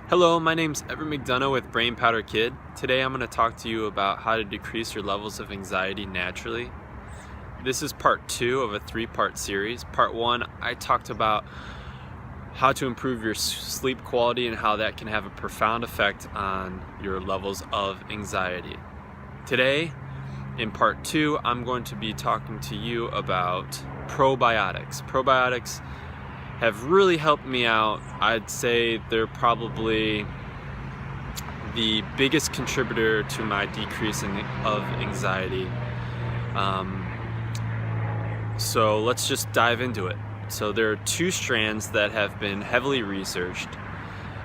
Hello, my name's Everett McDonough with Brain Powder Kid. Today I'm going to talk to you about how to decrease your levels of anxiety naturally. This is part 2 of a 3-part series. Part 1, I talked about how to improve your sleep quality and how that can have a profound effect on your levels of anxiety. Today, in part 2, I'm going to be talking to you about probiotics. Probiotics have really helped me out. I'd say they're probably the biggest contributor to my decrease of anxiety. So let's just dive into it. So there are 2 strands that have been heavily researched.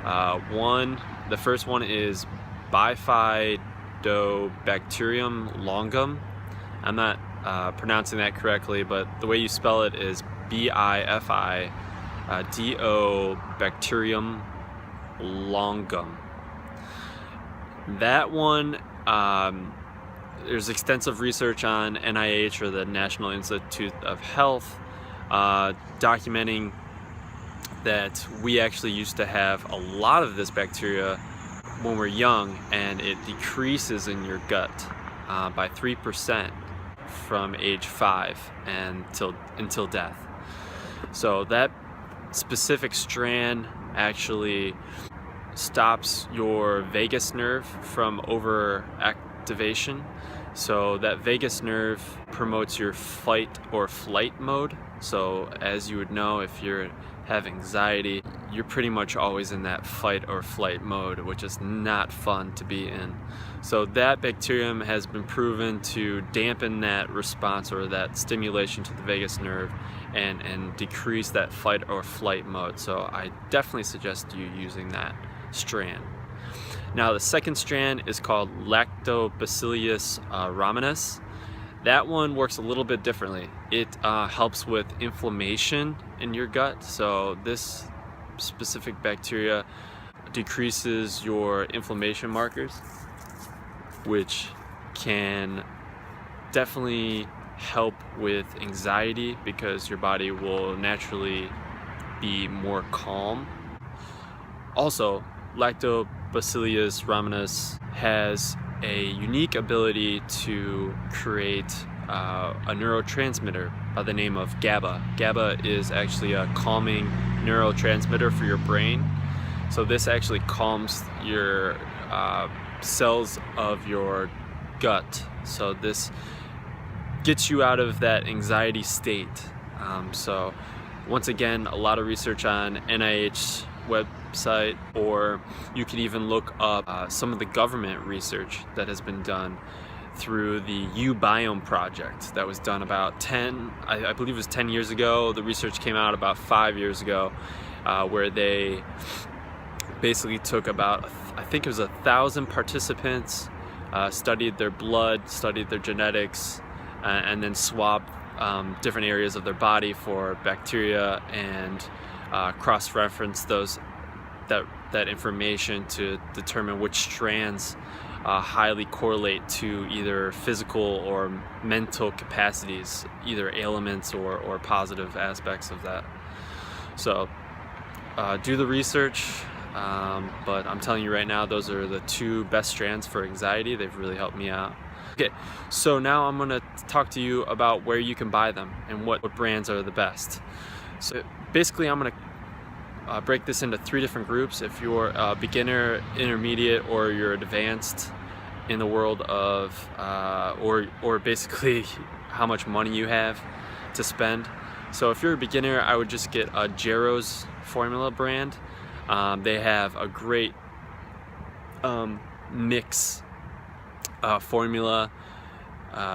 The first one is Bifidobacterium longum. I'm not pronouncing that correctly, but the way you spell it is Bifidobacterium longum. That one, there's extensive research on NIH, or the National Institute of Health, documenting that we actually used to have a lot of this bacteria when we're young, and it decreases in your gut by 3% from age 5 until death. So that specific strand actually stops your vagus nerve from overactivation. So that vagus nerve promotes your fight or flight mode. So as you would know, if you have anxiety, you're pretty much always in that fight or flight mode, which is not fun to be in. So that bacterium has been proven to dampen that response or that stimulation to the vagus nerve and decrease that fight or flight mode. So I definitely suggest you using that strand. Now the second strand is called Lactobacillus rhamnosus. That one works a little bit differently. It helps with inflammation in your gut. So this specific bacteria decreases your inflammation markers, which can definitely help with anxiety because your body will naturally be more calm. Also, Lactobacillus rhamnosus has a unique ability to create a neurotransmitter by the name of GABA. GABA is actually a calming neurotransmitter for your brain. So this actually calms your cells of your gut. So this gets you out of that anxiety state. So once again, a lot of research on NIH website, or you could even look up some of the government research that has been done through the uBiome project that was done about I believe it was 10 years ago. The research came out about 5 years ago, where they basically took about, I think it was 1,000 participants, studied their blood, studied their genetics, and then swabbed different areas of their body for bacteria and cross-reference that information to determine which strands highly correlate to either physical or mental capacities, either ailments or positive aspects of that. So do the research, but I'm telling you right now, those are the 2 best strands for anxiety. They've really helped me out. Okay, so now I'm going to talk to you about where you can buy them and what brands are the best. So basically I'm going to break this into 3 different groups. If you're a beginner, intermediate, or you're advanced in the world of, or basically how much money you have to spend. So if you're a beginner, I would just get a Jarrow's formula brand. They have a great mix formula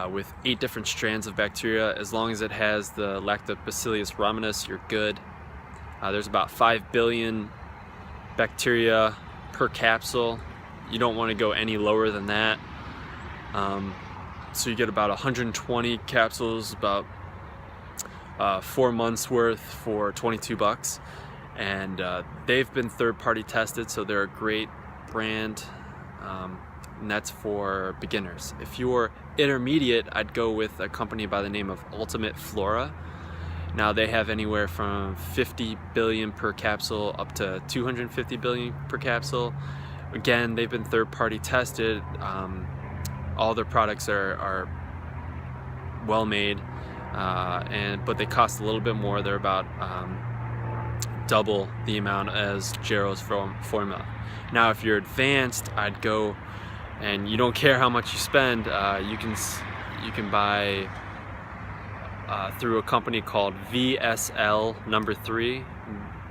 with 8 different strands of bacteria. As long as it has the Lactobacillus rhamnosus, you're good. There's about 5 billion bacteria per capsule. You don't want to go any lower than that. So you get about 120 capsules, about 4 months worth for $22. And they've been third-party tested, so they're a great brand. And that's for beginners. If you're intermediate, I'd go with a company by the name of Ultimate Flora. Now they have anywhere from 50 billion per capsule up to 250 billion per capsule. Again, they've been third-party tested. All their products are well made, but they cost a little bit more. They're about double the amount as Jarrow's formula. Now, if you're advanced, I'd go, and you don't care how much you spend, you can buy through a company called VSL number 3.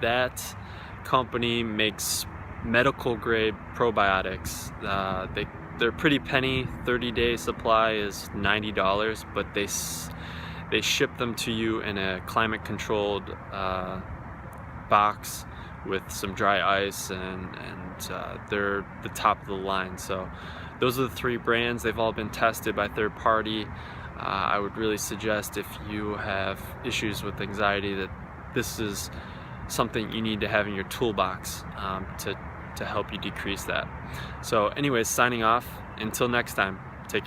That company makes medical grade probiotics. They're pretty penny. 30-day supply is $90, but they ship them to you in a climate controlled box with some dry ice, and they're the top of the line. So those are the 3 brands. They've all been tested by third party. I would really suggest, if you have issues with anxiety, that this is something you need to have in your toolbox to help you decrease that. So anyways, signing off. Until next time.